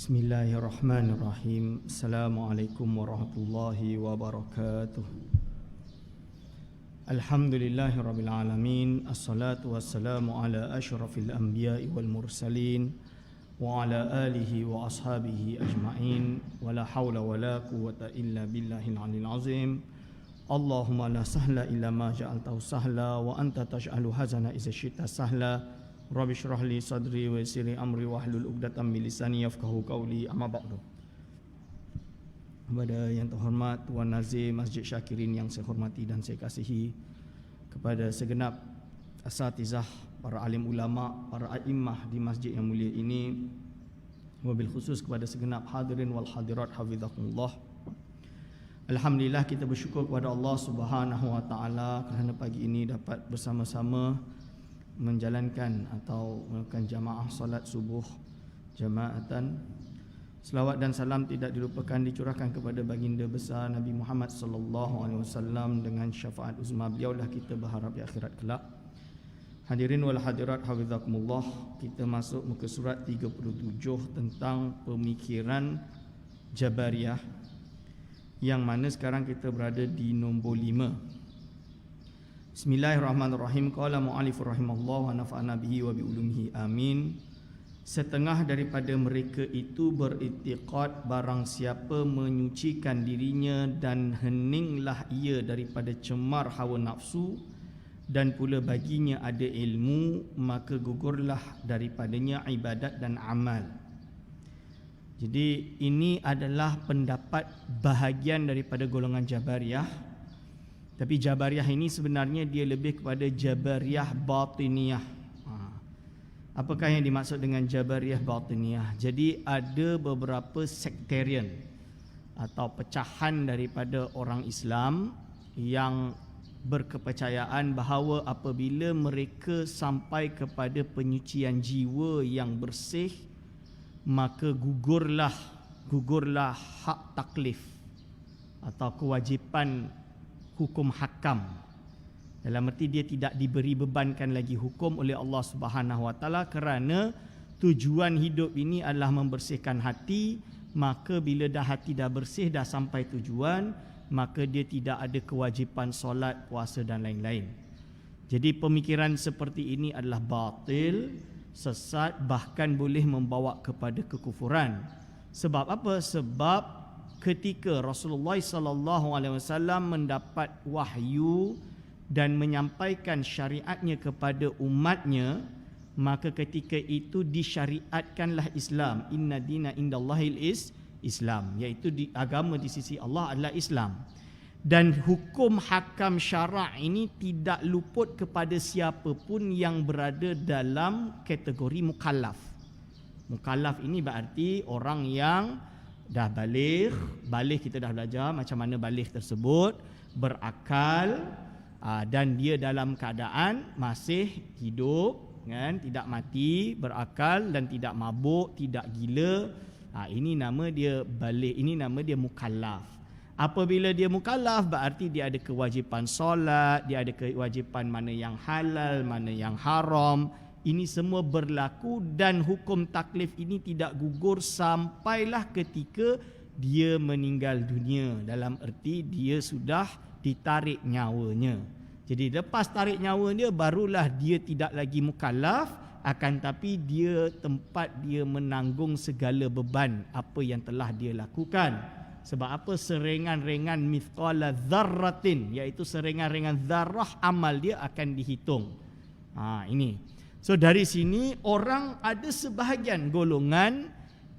Bismillahirrahmanirrahim. Assalamualaikum warahmatullahi wabarakatuh. Alhamdulillahirabbil alamin. Assalatu wassalamu ala asyrafil anbiya'i wal mursalin wa ala alihi wa ashabihi ajma'in. Wala haula wala quwwata illa billahil aliyil azim. Allahumma la sahla illa ma ja'altahu sahla wa anta taj'alu hazana idza syi'ta sahla. Rabbi shrah li sadri wa yassir li amri wahlul 'uqdatam min lisani yafqahu qawli. Amma ba'du. Kepada yang terhormat Tuan Nazir Masjid Syakirin yang saya hormati dan saya kasihi, kepada segenap asatizah, para alim ulama, para a'immah di masjid yang mulia ini, wabil khusus kepada segenap hadirin wal hadirat hafizakumullah. Alhamdulillah, kita bersyukur kepada Allah Subhanahu wa taala kerana pagi ini dapat bersama-sama menjalankan atau melakukan jamaah solat subuh jamaatan. Selawat dan salam tidak dilupakan dicurahkan kepada baginda besar Nabi Muhammad sallallahu alaihi wasallam dengan syafaat uzma beliaulah kita berharap di akhirat kelak. Hadirin wal hadirat hafizakumullah, kita masuk muka surat 37 tentang pemikiran Jabariyah, yang mana sekarang kita berada di nombor 5. Bismillahirrahmanirrahim. Qala mu'allifur rahimallahu wa nafa'ana bihi wa bi ulumihi amin. Setengah daripada mereka itu beriktikad barang siapa menyucikan dirinya dan heninglah ia daripada cemar hawa nafsu dan pula baginya ada ilmu, maka gugurlah daripadanya ibadat dan amal. Jadi ini adalah pendapat bahagian daripada golongan Jabariyah. Tapi Jabariyah ini sebenarnya dia lebih kepada Jabariyah Batiniyah. Apakah yang dimaksud dengan Jabariyah Batiniyah? Jadi ada beberapa sektarian atau pecahan daripada orang Islam yang berkepercayaan bahawa apabila mereka sampai kepada penyucian jiwa yang bersih, maka gugurlah hak taklif atau kewajipan hukum hakam. Dalam arti dia tidak diberi bebankan lagi hukum oleh Allah Subhanahu wa taala, kerana tujuan hidup ini adalah membersihkan hati. Maka bila hati dah bersih, dah sampai tujuan, maka dia tidak ada kewajipan solat, puasa dan lain-lain. Jadi pemikiran seperti ini adalah batil, sesat, bahkan boleh membawa kepada kekufuran. Sebab apa? Sebab ketika Rasulullah sallallahu alaihi wasallam mendapat wahyu dan menyampaikan syariatnya kepada umatnya, maka ketika itu disyariatkanlah Islam. Inna dina indallahil Islam, iaitu agama di sisi Allah adalah Islam. Dan hukum hakam syarak ini tidak luput kepada siapa pun yang berada dalam kategori mukallaf. Mukallaf ini berarti orang yang dah baligh kita dah belajar macam mana baligh tersebut, berakal, dan dia dalam keadaan masih hidup, kan, tidak mati, berakal dan tidak mabuk, tidak gila. Ini nama dia baligh, ini nama dia mukallaf. Apabila dia mukallaf, berarti dia ada kewajipan solat, dia ada kewajipan mana yang halal, mana yang haram. Ini semua berlaku dan hukum taklif ini tidak gugur sampailah ketika dia meninggal dunia. Dalam erti dia sudah ditarik nyawanya. Jadi lepas tarik nyawa dia, barulah dia tidak lagi mukallaf, akan tapi tempat dia menanggung segala beban apa yang telah dia lakukan. Sebab apa? Seringan-ringan mithqala dzarratin, iaitu seringan-ringan zarah amal dia akan dihitung. Ini. So dari sini orang ada sebahagian golongan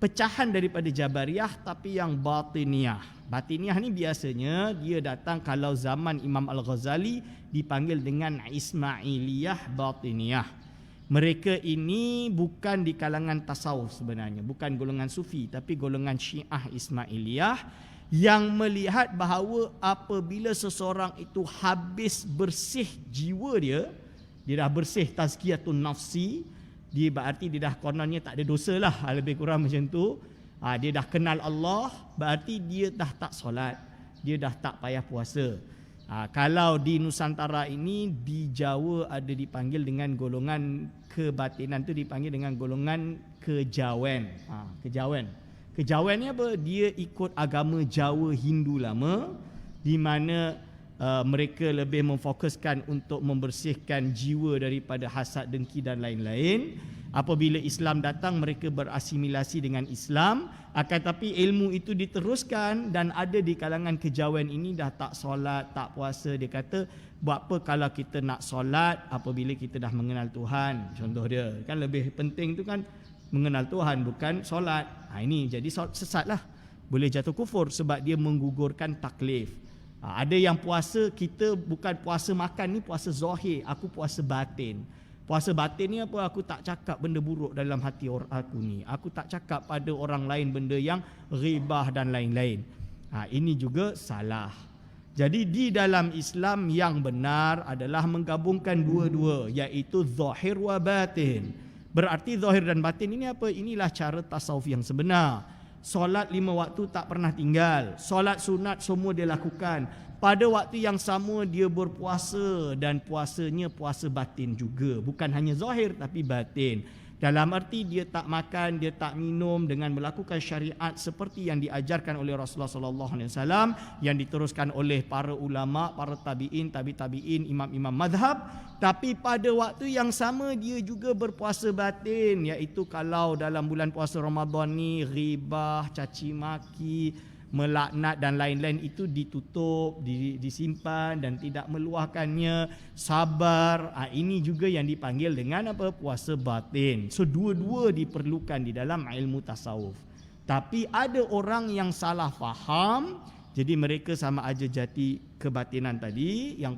pecahan daripada Jabariyah tapi yang Batiniyah. Batiniyah ni biasanya dia datang kalau zaman Imam Al-Ghazali dipanggil dengan Ismailiyah Batiniyah. Mereka ini bukan di kalangan tasawuf sebenarnya, bukan golongan sufi, tapi golongan Syiah Ismailiyah yang melihat bahawa apabila seseorang itu habis bersih jiwa dia dah bersih tazkiyatun nafsi, dia berarti dia dah kononnya tak ada dosa lah, lebih kurang macam tu. Dia dah kenal Allah, berarti dia dah tak solat, dia dah tak payah puasa. Kalau di Nusantara ini, di Jawa ada dipanggil dengan golongan kebatinan tu dipanggil dengan golongan kejawen. Kejawen. Kejawen ni apa? Dia ikut agama Jawa Hindu lama, di mana mereka lebih memfokuskan untuk membersihkan jiwa daripada hasad, dengki dan lain-lain. Apabila Islam datang, mereka berasimilasi dengan Islam, akan tapi ilmu itu diteruskan, dan ada di kalangan kejawen ini dah tak solat, tak puasa. Dia kata, buat apa kalau kita nak solat apabila kita dah mengenal Tuhan? Contoh dia, kan lebih penting tu kan mengenal Tuhan, bukan solat. Ini jadi sesat lah, boleh jatuh kufur sebab dia menggugurkan taklif. Ada yang puasa, kita bukan puasa makan ni, puasa zahir, aku puasa batin. Puasa batin ni apa? Aku tak cakap benda buruk dalam hati aku ni. Aku tak cakap pada orang lain benda yang ghibah dan lain-lain. Ini juga salah. Jadi di dalam Islam yang benar adalah menggabungkan dua-dua, iaitu zahir wa batin. Berarti zahir dan batin ini apa? Inilah cara tasawuf yang sebenar. Solat 5 waktu tak pernah tinggal. Solat sunat semua dia lakukan. Pada waktu yang sama dia berpuasa, dan puasanya puasa batin juga. Bukan hanya zahir tapi batin. Dalam arti dia tak makan, dia tak minum dengan melakukan syariat seperti yang diajarkan oleh Rasulullah SAW, yang diteruskan oleh para ulama, para tabi'in, tabi'in, imam-imam madhab. Tapi pada waktu yang sama dia juga berpuasa batin, iaitu kalau dalam bulan puasa Ramadan ni ghibah, caci maki, melaknat dan lain-lain itu ditutup, disimpan dan tidak meluahkannya, sabar. Ini juga yang dipanggil dengan apa? Puasa batin. So dua-dua diperlukan di dalam ilmu tasawuf. Tapi ada orang yang salah faham, jadi mereka sama aja jati kebatinan tadi yang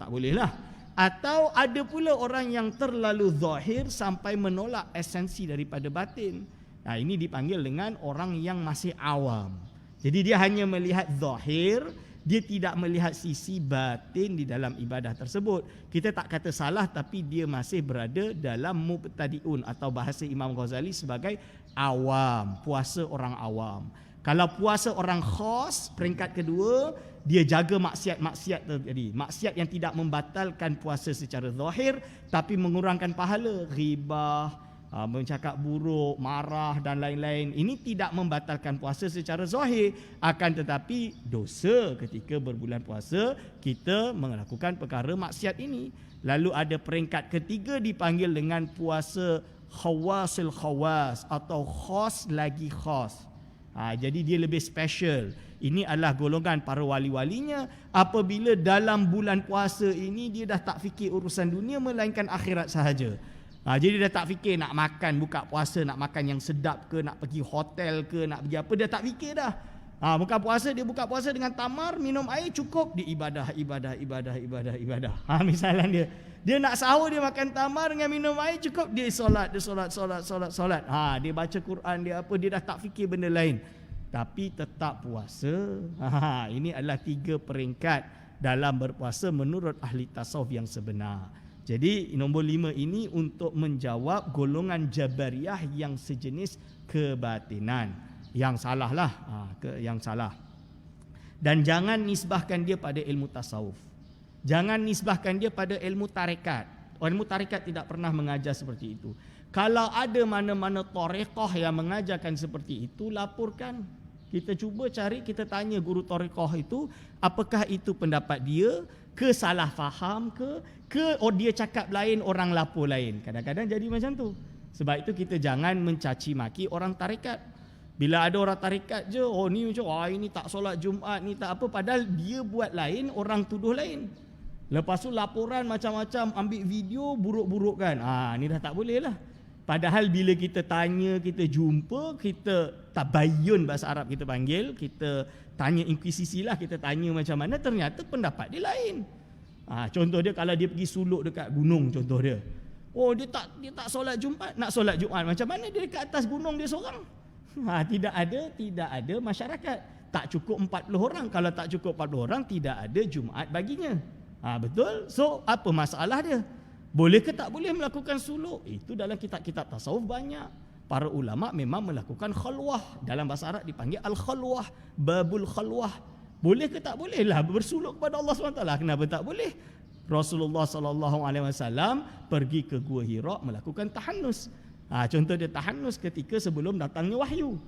tak boleh lah. Atau ada pula orang yang terlalu zahir sampai menolak esensi daripada batin. Ini dipanggil dengan orang yang masih awam. Jadi dia hanya melihat zahir, dia tidak melihat sisi batin di dalam ibadah tersebut. Kita tak kata salah, tapi dia masih berada dalam mubtadi'un, atau bahasa Imam Ghazali sebagai awam, puasa orang awam. Kalau puasa orang khas, peringkat kedua, dia jaga maksiat-maksiat tadi. Maksiat yang tidak membatalkan puasa secara zahir, tapi mengurangkan pahala, ghibah, mencakap buruk, marah dan lain-lain. Ini tidak membatalkan puasa secara zahir, akan tetapi dosa ketika berbulan puasa kita melakukan perkara maksiat ini. Lalu ada peringkat ketiga dipanggil dengan puasa khawasil khawas, atau khas lagi khas. Jadi dia lebih special. Ini adalah golongan para wali-walinya. Apabila dalam bulan puasa ini dia dah tak fikir urusan dunia melainkan akhirat sahaja. Jadi dia tak fikir nak makan buka puasa, nak makan yang sedap ke, nak pergi hotel ke, nak pergi apa, dia tak fikir dah. Buka puasa, dia buka puasa dengan tamar, minum air cukup, dia ibadah. Misalnya dia nak sahur, dia makan tamar dengan minum air cukup, dia solat. Dia baca Quran, dia apa, dia dah tak fikir benda lain. Tapi tetap puasa. Ini adalah 3 peringkat dalam berpuasa menurut ahli tasawuf yang sebenar. Jadi nombor 5 ini untuk menjawab golongan Jabariyah yang sejenis kebatinan. Yang salah lah, yang salah. Dan jangan nisbahkan dia pada ilmu tasawuf. Jangan nisbahkan dia pada ilmu tarekat. Ilmu tarekat tidak pernah mengajar seperti itu. Kalau ada mana-mana tarekat yang mengajarkan seperti itu, laporkan. Kita cuba cari, kita tanya guru tarekat itu, apakah itu pendapat dia, ke salah faham ke dia cakap lain, orang lapor lain. Kadang-kadang jadi macam tu. Sebab itu kita jangan mencaci maki orang tarekat. Bila ada orang tarekat je, ni macam ini tak solat Jumaat, ni tak apa, padahal dia buat lain, orang tuduh lain. Lepas tu laporan macam-macam, ambil video buruk-buruk kan. Ni dah tak boleh lah. Padahal bila kita tanya, kita jumpa, kita tabayyun, bahasa Arab kita panggil, kita tanya inkuisisi lah, kita tanya macam mana, ternyata pendapat dia lain. Contoh dia, kalau dia pergi suluk dekat gunung, contoh dia. Dia tak solat Jumaat, nak solat Jumaat. Macam mana dia dekat atas gunung dia seorang? Tidak ada masyarakat. Tak cukup 40 orang. Kalau tak cukup 40 orang, tidak ada Jumaat baginya. Betul? So, apa masalah dia? Boleh ke tak boleh melakukan suluk? Itu dalam kitab-kitab tasawuf banyak. Para ulama memang melakukan khalwah. Dalam bahasa Arab dipanggil al-khalwah, babul khalwah. Boleh ke tak boleh lah bersuluk kepada Allah SWT? Kenapa tak boleh? Rasulullah SAW pergi ke Gua Hira melakukan tahannus. Contoh dia tahannus ketika sebelum datangnya wahyu.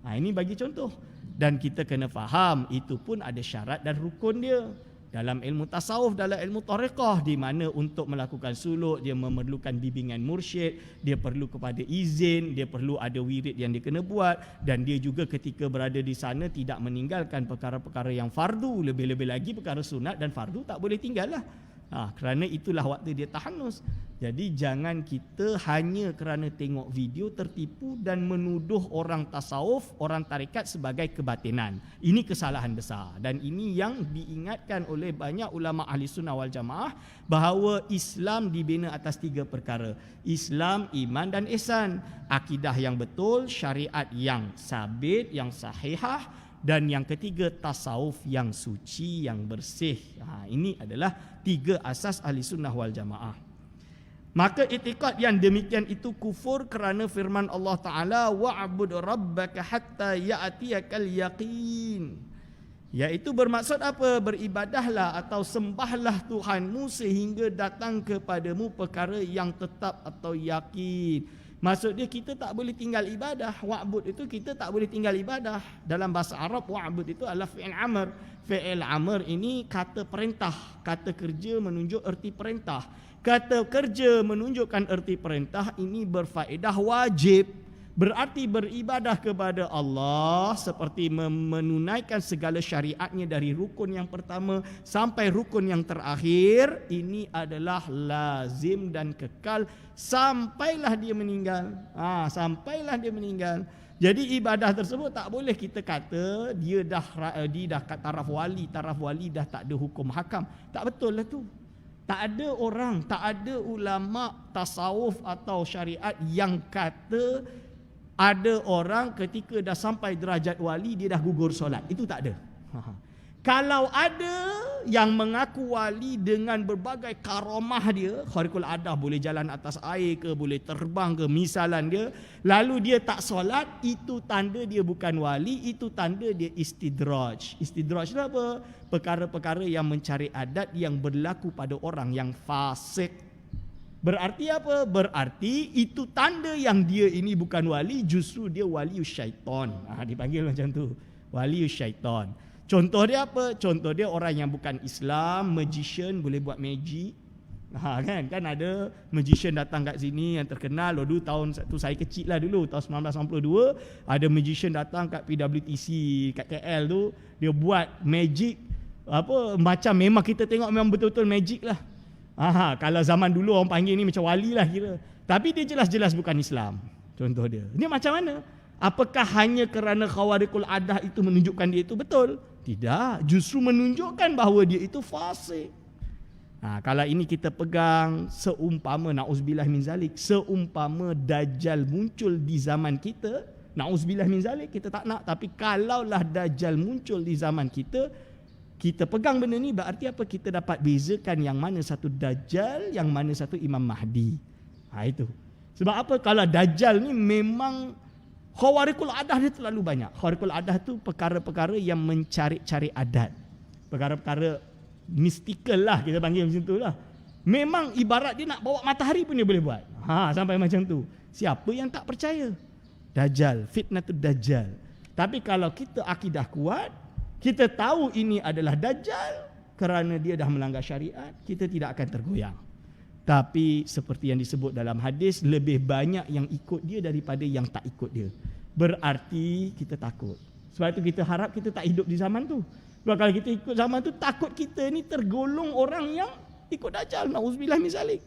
Ini bagi contoh. Dan kita kena faham itu pun ada syarat dan rukun dia. Dalam ilmu tasawuf, dalam ilmu tariqah, di mana untuk melakukan suluk dia memerlukan bimbingan mursyid, dia perlu kepada izin, dia perlu ada wirid yang dia kena buat, dan dia juga ketika berada di sana tidak meninggalkan perkara-perkara yang fardu, lebih-lebih lagi perkara sunat dan fardu tak boleh tinggal lah. Kerana itulah waktu dia tahanus. Jadi jangan kita hanya kerana tengok video tertipu dan menuduh orang tasawuf, orang tarikat sebagai kebatinan. Ini kesalahan besar, dan ini yang diingatkan oleh banyak ulama ahli sunnah wal jamaah, bahawa Islam dibina atas 3 perkara: Islam, iman dan ihsan. Akidah yang betul, syariat yang sabit, yang sahihah, dan yang ketiga tasawuf yang suci, yang bersih. Ini adalah 3 asas ahli sunnah wal jamaah. Maka itikad yang demikian itu kufur kerana firman Allah Ta'ala, wa'bud rabbaka hatta ya'tiyakal yaqin. Iaitu bermaksud apa? Beribadahlah atau sembahlah Tuhanmu sehingga datang kepadamu perkara yang tetap atau yakin. Maksud dia kita tak boleh tinggal ibadah. Wa'bud itu kita tak boleh tinggal ibadah. Dalam bahasa Arab, wa'bud itu adalah fi'il amr. Fi'il amr ini kata perintah. Kata kerja menunjuk erti perintah. Kata kerja menunjukkan erti perintah ini berfaedah wajib. Berarti beribadah kepada Allah seperti menunaikan segala syariatnya dari rukun yang pertama sampai rukun yang terakhir. Ini adalah lazim dan kekal sampailah dia meninggal. Sampailah dia meninggal. Jadi ibadah tersebut tak boleh kita kata dia dah kat taraf wali dah tak ada hukum hakam. Tak betul lah tu. Tak ada orang, tak ada ulama tasawuf atau syariat yang kata ada orang ketika dah sampai derajat wali dia dah gugur solat. Itu tak ada. Kalau ada yang mengaku wali dengan berbagai karamah dia, khariqul adah, boleh jalan atas air ke, boleh terbang ke, misalan dia, lalu dia tak solat, itu tanda dia bukan wali, itu tanda dia istidraj. Istidraj itu apa? Perkara-perkara yang mencari adat yang berlaku pada orang yang fasik. Berarti apa? Berarti itu tanda yang dia ini bukan wali, justru dia walius syaitan. Dipanggil macam tu, walius syaitan. Contoh dia apa? Contoh dia orang yang bukan Islam, magician, boleh buat magic. Kan ada magician datang kat sini yang terkenal. Dulu tahun tu saya kecil lah dulu, tahun 1992, ada magician datang kat PWTC kat KL tu, dia buat magic apa macam memang kita tengok memang betul-betul magic lah. Kalau zaman dulu orang panggil ni macam wali lah kira. Tapi dia jelas-jelas bukan Islam. Contoh dia. Ini macam mana? Apakah hanya kerana khawariqul adah itu menunjukkan dia itu betul? Tidak, justru menunjukkan bahawa dia itu fasik. Kalau ini kita pegang, seumpama na'uzubillah min zalik, seumpama Dajjal muncul di zaman kita, na'uzubillah min zalik, kita tak nak, tapi kalaulah Dajjal muncul di zaman kita pegang benda ni, berarti apa? Kita dapat bezakan yang mana satu Dajjal, yang mana satu Imam Mahdi. Itu. Sebab apa? Kalau Dajjal ni memang khawariqul adah dia terlalu banyak. Khawariqul adah tu perkara-perkara yang mencari-cari adat. Perkara-perkara mistikal lah, kita panggil macam tu lah. Memang ibarat dia nak bawa matahari pun dia boleh buat. Sampai macam tu. Siapa yang tak percaya? Dajjal, fitnatul Dajjal. Tapi kalau kita akidah kuat, kita tahu ini adalah Dajjal kerana dia dah melanggar syariat, kita tidak akan tergoyang. Tapi seperti yang disebut dalam hadis, lebih banyak yang ikut dia daripada yang tak ikut dia. Berarti kita takut. Sebab itu kita harap kita tak hidup di zaman tu. Sebab kalau kita ikut zaman tu, takut kita ni tergolong orang yang ikut Dajjal. Na'uzubillah min zalik.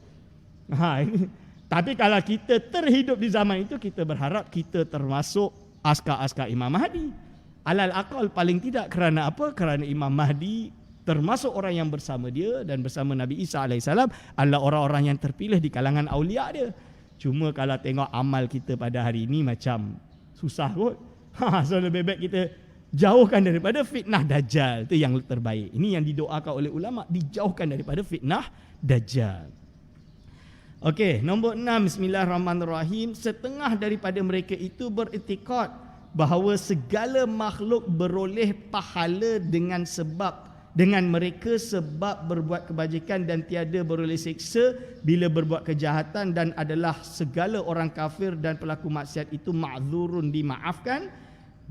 Tapi kalau kita terhidup di zaman itu, kita berharap kita termasuk askar-askar Imam Mahdi. Alal aqal paling tidak. Kerana apa? Kerana Imam Mahdi termasuk orang yang bersama dia dan bersama Nabi Isa AS adalah orang-orang yang terpilih di kalangan awliya dia. Cuma kalau tengok amal kita pada hari ini macam susah kot. So lebih baik kita jauhkan daripada fitnah Dajjal. Itu yang terbaik. Ini yang didoakan oleh ulama, dijauhkan daripada fitnah Dajjal. Okey, nombor 6, bismillahirrahmanirrahim. Setengah daripada mereka itu beriktikad bahawa segala makhluk beroleh pahala dengan mereka sebab berbuat kebajikan dan tiada beroleh siksa bila berbuat kejahatan, dan adalah segala orang kafir dan pelaku maksiat itu ma'zurun, dimaafkan.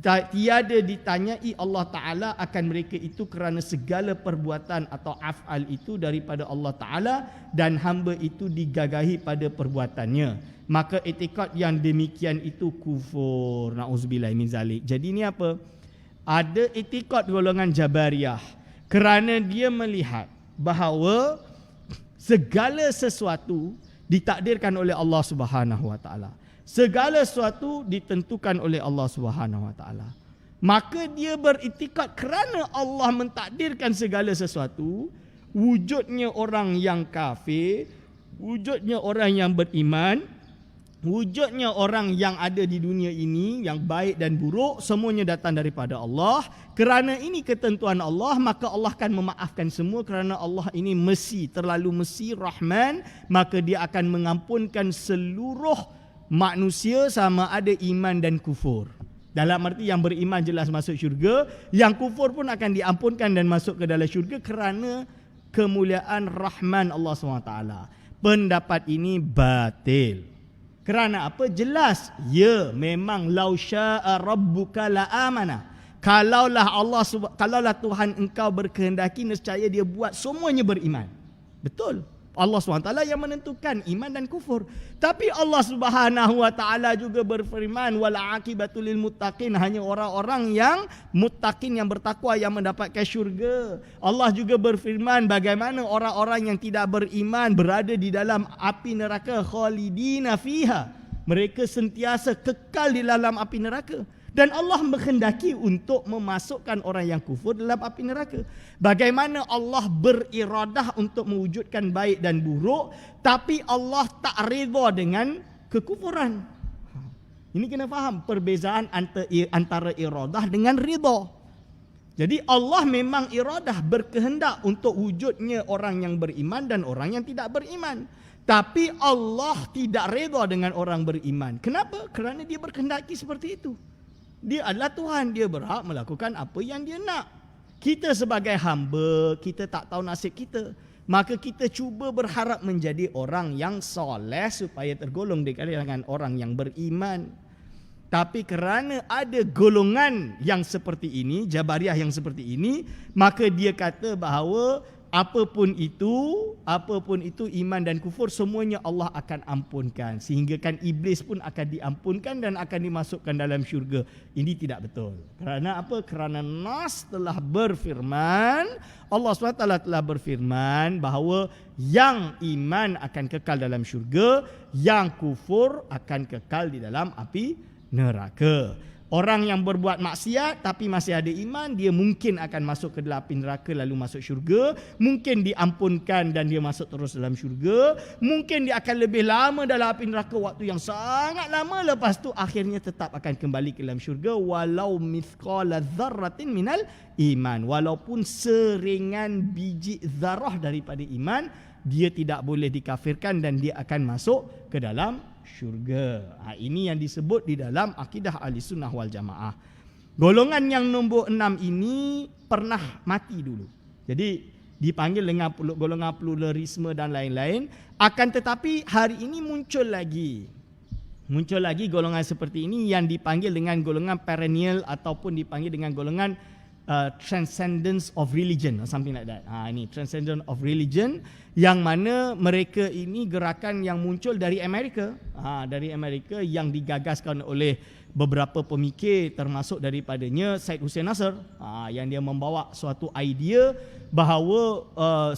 tiada ditanyai Allah Ta'ala akan mereka itu kerana segala perbuatan atau af'al itu daripada Allah Ta'ala dan hamba itu digagahi pada perbuatannya. Maka etikad yang demikian itu kufur. Na'udzubillah min zalik. Jadi ni apa? Ada etikad golongan Jabariyah kerana dia melihat bahawa segala sesuatu ditakdirkan oleh Allah Subhanahu Wa Ta'ala. Segala sesuatu ditentukan oleh Allah Subhanahu Wa Ta'ala. Maka dia beriktikad kerana Allah mentakdirkan segala sesuatu, wujudnya orang yang kafir, wujudnya orang yang beriman, wujudnya orang yang ada di dunia ini yang baik dan buruk, semuanya datang daripada Allah. Kerana ini ketentuan Allah, maka Allah akan memaafkan semua kerana Allah ini terlalu Rahman, maka dia akan mengampunkan seluruh manusia sama ada iman dan kufur. Dalam arti yang beriman jelas masuk syurga, yang kufur pun akan diampunkan dan masuk ke dalam syurga kerana kemuliaan Rahman Allah SWT. Pendapat ini batil. Kerana apa? Jelas, ya memang lau syaa rabbuka la amana. Kalaulah Tuhan engkau berkehendaki, nescaya dia buat semuanya beriman. Betul. Allah SWT yang menentukan iman dan kufur. Tapi Allah Subhanahu Wa Ta'ala juga berfirman, wal aqibatu lil muttaqin, hanya orang-orang yang muttaqin, yang bertakwa yang mendapatkan syurga. Allah juga berfirman bagaimana orang-orang yang tidak beriman berada di dalam api neraka, khalidina fiha. Mereka sentiasa kekal di dalam api neraka. Dan Allah menghendaki untuk memasukkan orang yang kufur dalam api neraka. Bagaimana Allah beriradah untuk mewujudkan baik dan buruk, tapi Allah tak redha dengan kekufuran. Ini kena faham perbezaan antara iradah dengan ridha. Jadi Allah memang iradah, berkehendak untuk wujudnya orang yang beriman dan orang yang tidak beriman. Tapi Allah tidak redha dengan orang beriman. Kenapa? Kerana dia berkehendaki seperti itu. Dia adalah Tuhan, dia berhak melakukan apa yang dia nak. Kita sebagai hamba, kita tak tahu nasib kita. Maka kita cuba berharap menjadi orang yang soleh supaya tergolong di kalangan orang yang beriman. Tapi kerana ada golongan yang seperti ini, Jabariyah yang seperti ini, maka dia kata bahawa apapun itu iman dan kufur semuanya Allah akan ampunkan, sehingga kan iblis pun akan diampunkan dan akan dimasukkan dalam syurga. Ini tidak betul. Kerana apa? Kerana nas telah berfirman, Allah SWT telah berfirman bahawa yang iman akan kekal dalam syurga, yang kufur akan kekal di dalam api neraka. Orang yang berbuat maksiat tapi masih ada iman, dia mungkin akan masuk ke dalam api neraka lalu masuk syurga. Mungkin diampunkan dan dia masuk terus dalam syurga. Mungkin dia akan lebih lama dalam api neraka, waktu yang sangat lama. Lepas tu akhirnya tetap akan kembali ke dalam syurga. Walau mithqala dzarratin minal iman. Walaupun seringan biji zarah daripada iman, dia tidak boleh dikafirkan dan dia akan masuk ke dalam syurga. Ini yang disebut di dalam akidah Ahlussunnah wal Jamaah. Golongan yang nombor 6 ini pernah mati dulu. Jadi dipanggil dengan golongan pluralisme dan lain-lain. Akan tetapi hari ini muncul lagi golongan seperti ini yang dipanggil dengan golongan perennial ataupun dipanggil dengan golongan transcendence of religion or something like that. Ini transcendence of religion, yang mana mereka ini gerakan yang muncul dari Amerika. Dari Amerika yang digagaskan oleh beberapa pemikir, termasuk daripadanya Syed Hussein Nasr, yang dia membawa suatu idea bahawa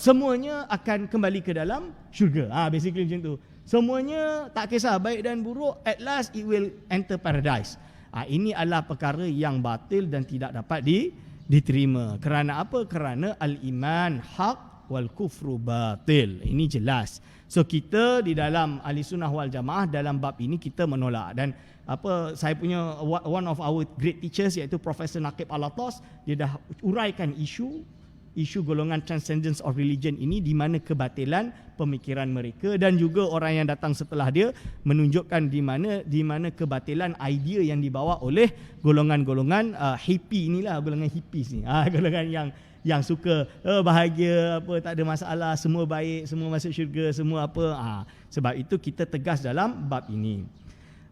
semuanya akan kembali ke dalam syurga. Basically macam tu. Semuanya tak kisah baik dan buruk, at last it will enter paradise. Ini adalah perkara yang batil dan tidak dapat diterima. Kerana apa? Kerana al-iman haq wal kufru batil. Ini jelas. So kita di dalam Ahlussunnah wal Jamaah dalam bab ini kita menolak. Dan saya punya one of our great teachers iaitu Profesor Naqib Alatas, dia dah uraikan isu golongan transcendence of religion ini, di mana kebatilan pemikiran mereka, dan juga orang yang datang setelah dia menunjukkan di mana kebatilan idea yang dibawa oleh golongan-golongan hippie inilah, golongan hippies ni. Golongan yang suka bahagia, tak ada masalah, semua baik, semua masuk syurga, semua apa. Sebab itu kita tegas dalam bab ini.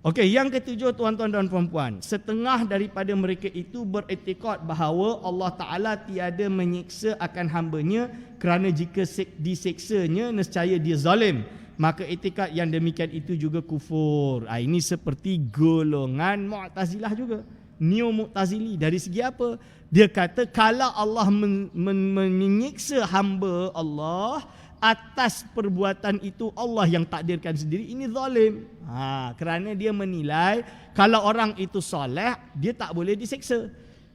Okey, yang ketujuh tuan-tuan dan puan-puan, setengah daripada mereka itu beriktikad bahawa Allah Ta'ala tiada menyiksa akan hamba-Nya kerana jika diseksanya nescaya dia zalim. Maka iktikad yang demikian itu juga kufur. Ini seperti golongan Mu'tazilah juga. Neo Mu'tazili. Dari segi apa? Dia kata kalau Allah menyiksa hamba Allah atas perbuatan itu Allah yang takdirkan sendiri, ini zalim. Kerana dia menilai kalau orang itu soleh, dia tak boleh diseksa.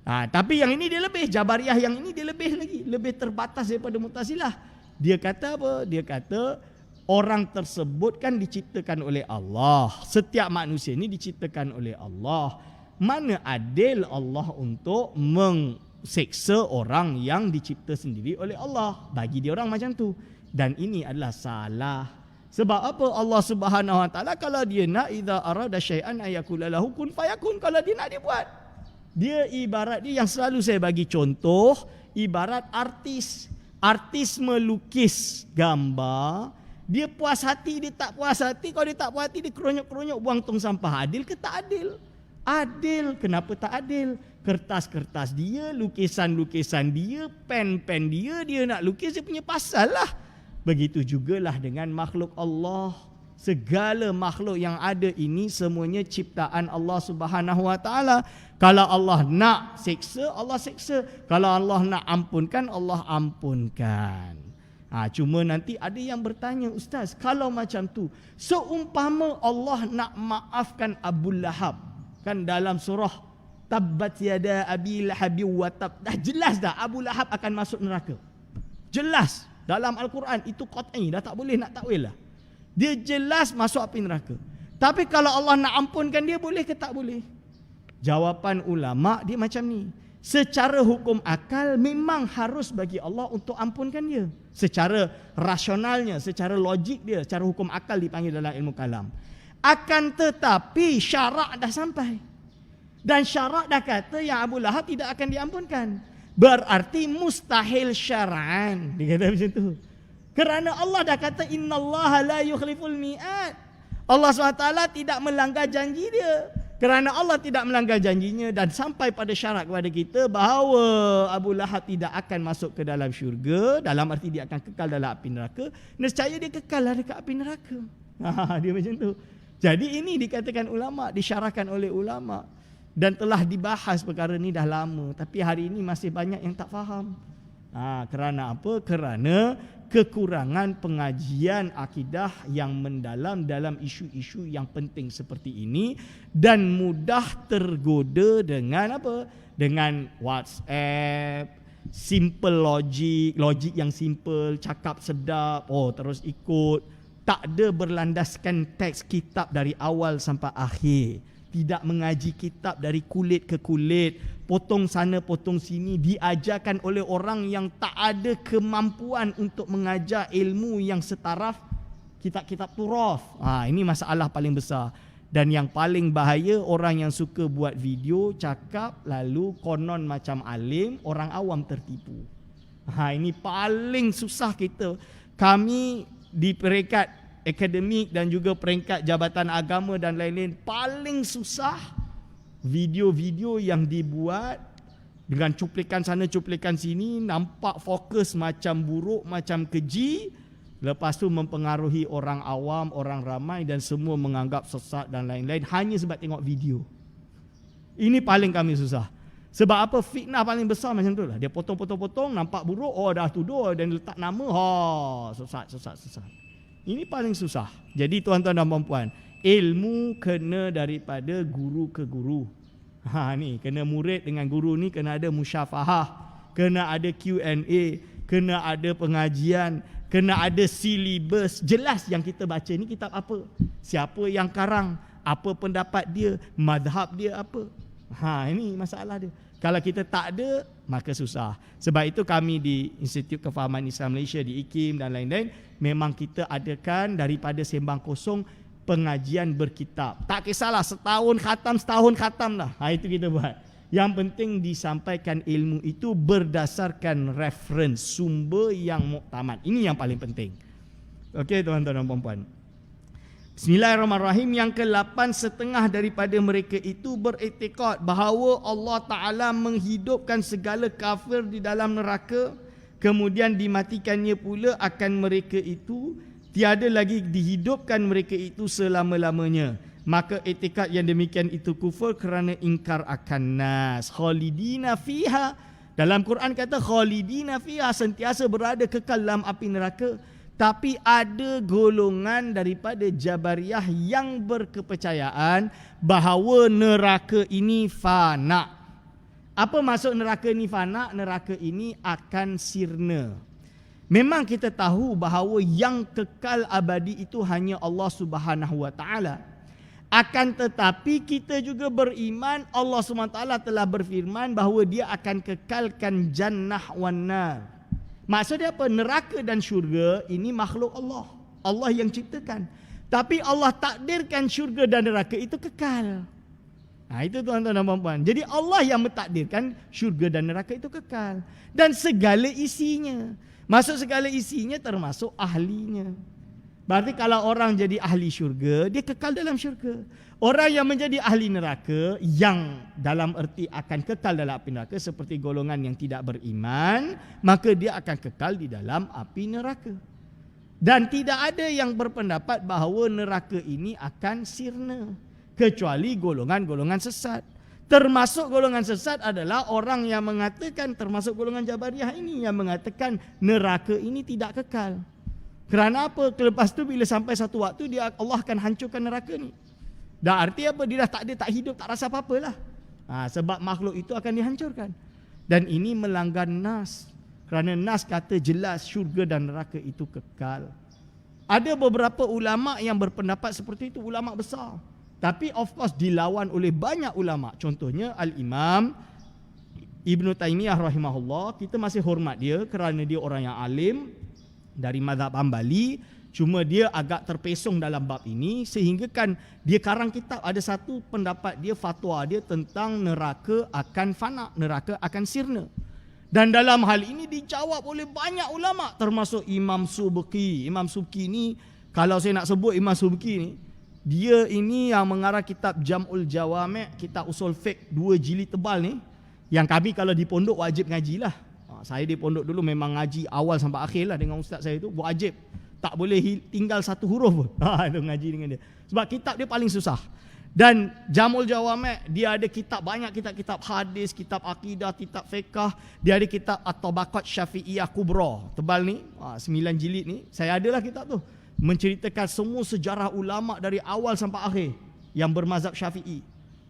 Tapi yang ini dia lebih, Jabariyah yang ini dia lebih lagi, lebih terbatas daripada Mu'tazilah. Dia kata apa? Dia kata orang tersebut kan diciptakan oleh Allah. Setiap manusia ini diciptakan oleh Allah. Mana adil Allah untuk mengseksa orang yang dicipta sendiri oleh Allah? Bagi dia orang macam tu. Dan ini adalah salah. Sebab apa? Allah Subhanahu Wa Taala kalau dia nak, idza arada syai'an ayakula lahu kun fayakun, kalau dia nak dia buat. Dia ibarat dia yang selalu saya bagi contoh, ibarat artis. Artis melukis gambar, dia puas hati, dia tak puas hati. Kalau dia tak puas hati, dia keronyok-keronyok buang tong sampah. Adil ke tak adil? Adil. Kenapa tak adil? Kertas-kertas dia, lukisan-lukisan dia, pen-pen dia nak lukis, dia punya pasal lah. Begitu jugalah dengan makhluk Allah. Segala makhluk yang ada ini semuanya ciptaan Allah Subhanahu Wa Taala. Kalau Allah nak seksa, Allah seksa. Kalau Allah nak ampunkan, Allah ampunkan. Cuma nanti ada yang bertanya, Ustaz, kalau macam tu, seumpama Allah nak maafkan Abu Lahab, kan dalam surah Tabbat yada Abi Lahab wa tab, dah jelas dah Abu Lahab akan masuk neraka. Jelas dalam Al-Quran itu qat'i, dah tak boleh nak takwil lah. Dia jelas masuk api neraka. Tapi kalau Allah nak ampunkan dia, boleh ke tak boleh? Jawapan ulama dia macam ni. Secara hukum akal memang harus bagi Allah untuk ampunkan dia. Secara rasionalnya, secara logik dia, secara hukum akal dipanggil dalam ilmu kalam. Akan tetapi syarak dah sampai. Dan syarak dah kata yang Abu Lahab tidak akan diampunkan. Berarti mustahil syar'an. Dia kata macam tu. Kerana Allah dah kata innallaha la yukhliful mi'ad. Allah SWT tidak melanggar janji dia. Kerana Allah tidak melanggar janjinya dan sampai pada syarat kepada kita bahawa Abu Lahab tidak akan masuk ke dalam syurga, dalam arti dia akan kekal dalam api neraka, nescaya dia kekal lah dekat api neraka. Dia macam tu. Jadi ini dikatakan ulama, disyarahkan oleh ulama. Dan telah dibahas perkara ni dah lama. Tapi hari ini masih banyak yang tak faham. Kerana apa? Kerana kekurangan pengajian akidah yang mendalam dalam isu-isu yang penting seperti ini. Dan mudah tergoda dengan apa? Dengan WhatsApp, simple logik yang simple, cakap sedap, terus ikut. Tak ada berlandaskan teks kitab dari awal sampai akhir. Tidak mengaji kitab dari kulit ke kulit, potong sana potong sini, diajarkan oleh orang yang tak ada kemampuan untuk mengajar ilmu yang setaraf kitab-kitab turaf. Ini masalah paling besar. Dan yang paling bahaya, orang yang suka buat video, cakap lalu konon macam alim, orang awam tertipu. Ini paling susah kita. Kami di peringkat akademik dan juga peringkat jabatan agama dan lain-lain, paling susah video-video yang dibuat dengan cuplikan sana cuplikan sini, nampak fokus macam buruk, macam keji, lepas tu mempengaruhi orang awam, orang ramai dan semua menganggap sesat dan lain-lain hanya sebab tengok video. Ini paling kami susah. Sebab apa? Fitnah paling besar macam tu lah. Dia potong-potong-potong, nampak buruk, dah tuduh dan letak nama, sesat. Ini paling susah. Jadi tuan-tuan dan puan-puan, ilmu kena daripada guru ke guru. Ni kena murid dengan guru ni kena ada musyafahah, kena ada Q&A, kena ada pengajian, kena ada silibus jelas yang kita baca ni kitab apa, siapa yang karang, apa pendapat dia, mazhab dia apa. Ini masalah dia. Kalau kita tak ada, maka susah. Sebab itu kami di Institut Kefahaman Islam Malaysia, di IKIM dan lain-lain, memang kita adakan daripada sembang kosong pengajian berkitab. Tak kisahlah setahun khatam lah. Itu kita buat. Yang penting disampaikan ilmu itu berdasarkan reference, sumber yang muktamad. Ini yang paling penting. Okey tuan-tuan dan puan-puan. Bismillahirrahmanirrahim. Yang ke-8, setengah daripada mereka itu beriktikad bahawa Allah Ta'ala menghidupkan segala kafir di dalam neraka, kemudian dimatikannya pula akan mereka itu, tiada lagi dihidupkan mereka itu selama-lamanya. Maka iktikad yang demikian itu kufur kerana ingkar akan nas. Khalidina fiha, dalam Quran kata khalidina fiha, sentiasa berada kekal dalam api neraka. Tapi ada golongan daripada Jabariyah yang berkepercayaan bahawa neraka ini fana. Apa maksud neraka ini fana? Neraka ini akan sirna. Memang kita tahu bahawa yang kekal abadi itu hanya Allah Subhanahu Wa Taala. Akan tetapi kita juga beriman Allah Subhanahu Wa Taala telah berfirman bahawa dia akan kekalkan jannah wan nar. Maksudnya apa? Neraka dan syurga ini makhluk Allah. Allah yang ciptakan. Tapi Allah takdirkan syurga dan neraka itu kekal. Nah, itu tuan-tuan dan puan-puan. Jadi Allah yang mentakdirkan syurga dan neraka itu kekal. Dan segala isinya. Maksud segala isinya termasuk ahlinya. Berarti kalau orang jadi ahli syurga, dia kekal dalam syurga. Orang yang menjadi ahli neraka, yang dalam erti akan kekal dalam api neraka, seperti golongan yang tidak beriman, maka dia akan kekal di dalam api neraka. Dan tidak ada yang berpendapat bahawa neraka ini akan sirna, kecuali golongan-golongan sesat. Termasuk golongan sesat adalah orang yang mengatakan, termasuk golongan Jabariyah ini, yang mengatakan neraka ini tidak kekal. Kerana apa? Lepas tu bila sampai satu waktu, Allah akan hancurkan neraka ni. Dah arti apa? Dia dah tak ada, tak hidup, tak rasa apa-apalah. Sebab makhluk itu akan dihancurkan. Dan ini melanggar nas. Kerana nas kata jelas syurga dan neraka itu kekal. Ada beberapa ulama yang berpendapat seperti itu, ulama besar. Tapi of course dilawan oleh banyak ulama. Contohnya Al-Imam Ibn Taymiyah rahimahullah. Kita masih hormat dia kerana dia orang yang alim dari mazhab Hambali. Cuma dia agak terpesong dalam bab ini, sehingga kan dia karang kitab. Ada satu pendapat dia, fatwa dia tentang neraka akan fana, neraka akan sirna. Dan dalam hal ini dijawab oleh banyak ulama, termasuk Imam Subki. Imam Subki ni, kalau saya nak sebut Imam Subki ni, dia ini yang mengarang kitab Jam'ul Jawami', kitab usul fiqh 2 jilid tebal ni, yang kami kalau di pondok wajib ngajilah. Saya di pondok dulu memang ngaji awal sampai akhir lah dengan ustaz saya tu, wajib. Tak boleh tinggal satu huruf pun. Itu ngaji dengan dia. Sebab kitab dia paling susah. Dan Jamul Jawami', dia ada kitab, banyak kitab-kitab hadis, kitab akidah, kitab fiqah. Dia ada kitab At-Tabaqat Syafi'iyah Kubra. Tebal ni, 9 jilid ni. Saya adalah kitab tu. Menceritakan semua sejarah ulama' dari awal sampai akhir yang bermazhab Syafi'i.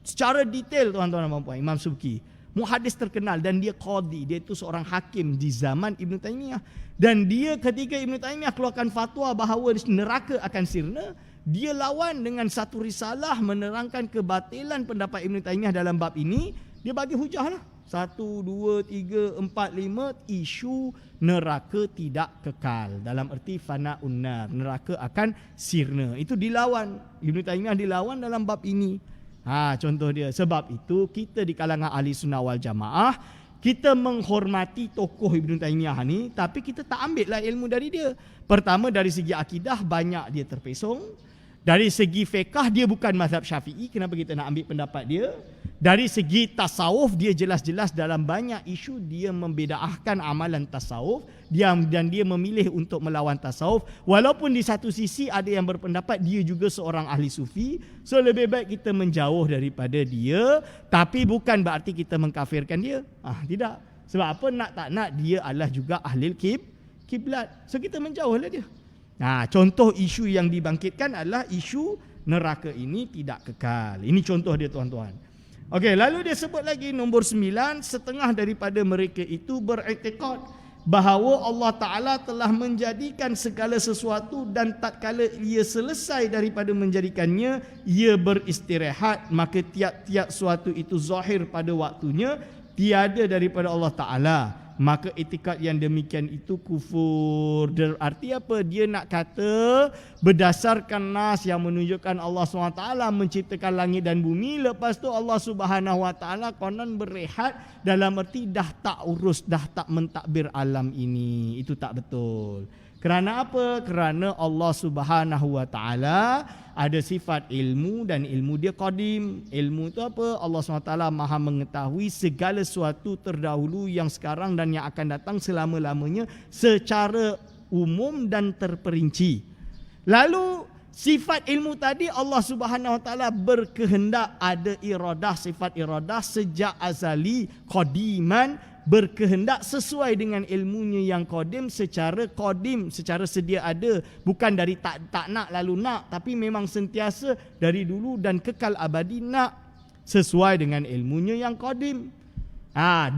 Secara detail tuan-tuan dan puan-puan, Imam Subki. Muhadis terkenal dan dia qadi, dia itu seorang hakim di zaman Ibn Taymiyah. Dan dia ketika Ibn Taymiyah keluarkan fatwa bahawa neraka akan sirna, dia lawan dengan satu risalah menerangkan kebatilan pendapat Ibn Taymiyah dalam bab ini. Dia bagi hujah lah, 1, 2, 3, 4, 5, isu neraka tidak kekal. Dalam erti fana unnar, neraka akan sirna. Itu dilawan, Ibn Taymiyah dilawan dalam bab ini. Contoh dia. Sebab itu kita di kalangan ahli sunnah wal jamaah, kita menghormati tokoh Ibn Taymiyah ni, tapi kita tak ambil lah ilmu dari dia. Pertama, dari segi akidah banyak dia terpesong. Dari segi fiqah dia bukan mazhab Syafi'i, kenapa kita nak ambil pendapat dia? Dari segi tasawuf dia jelas-jelas dalam banyak isu dia membedaahkan amalan tasawuf, dan dia memilih untuk melawan tasawuf. Walaupun di satu sisi ada yang berpendapat dia juga seorang ahli sufi, so lebih baik kita menjauh daripada dia, tapi bukan berarti kita mengkafirkan dia. Tidak. Sebab apa? Nak tak nak dia adalah juga ahli kiblat. So kita menjauhlah dia. Contoh isu yang dibangkitkan adalah isu neraka ini tidak kekal. Ini contoh dia tuan-tuan. Okey, lalu dia sebut lagi nombor 9, setengah daripada mereka itu beriktikad bahawa Allah Ta'ala telah menjadikan segala sesuatu dan tatkala ia selesai daripada menjadikannya, ia beristirahat, maka tiap-tiap suatu itu zahir pada waktunya, tiada daripada Allah Ta'ala. Maka itikad yang demikian itu kufur. Berarti apa? Dia nak kata berdasarkan nas yang menunjukkan Allah SWT menciptakan langit dan bumi, lepas tu Allah SWT konon berehat, dalam erti dah tak urus, dah tak mentadbir alam ini. Itu tak betul. Kerana apa? Kerana Allah Subhanahu Wa Taala ada sifat ilmu dan ilmu dia qadim. Ilmu itu apa? Allah SWT maha mengetahui segala sesuatu terdahulu, yang sekarang dan yang akan datang selama-lamanya secara umum dan terperinci. Lalu sifat ilmu tadi Allah Subhanahu Wa Taala berkehendak, ada iradah, sifat iradah sejak azali qadiman, berkehendak sesuai dengan ilmunya yang qadim, secara sedia ada, bukan dari tak nak lalu nak, tapi memang sentiasa dari dulu dan kekal abadi nak, sesuai dengan ilmunya yang qadim.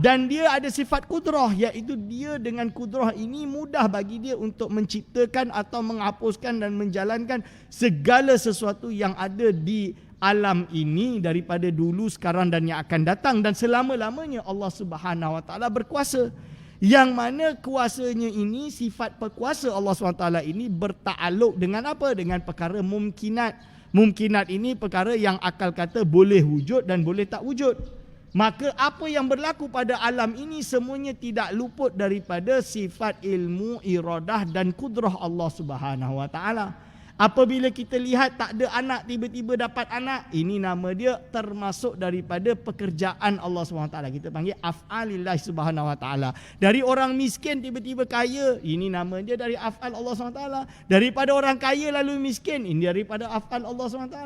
Dan dia ada sifat kudrah, iaitu dia dengan kudrah ini mudah bagi dia untuk menciptakan atau menghapuskan dan menjalankan segala sesuatu yang ada di alam ini daripada dulu, sekarang dan yang akan datang, dan selama-lamanya Allah Subhanahu Wa Taala berkuasa. Yang mana kuasanya ini, sifat berkuasa Allah SWT ini bertakluk dengan apa? Dengan perkara mumkinat. Mumkinat ini perkara yang akal kata boleh wujud dan boleh tak wujud. Maka apa yang berlaku pada alam ini semuanya tidak luput daripada sifat ilmu, iradah dan kudrah Allah Subhanahu Wa Taala. Apabila kita lihat tak ada anak, tiba-tiba dapat anak, ini nama dia termasuk daripada pekerjaan Allah SWT. Kita panggil af'alillah Subhanahu Wa Taala. Dari orang miskin tiba-tiba kaya, ini nama dia dari af'al Allah SWT. Daripada orang kaya lalu miskin, ini daripada af'al Allah SWT.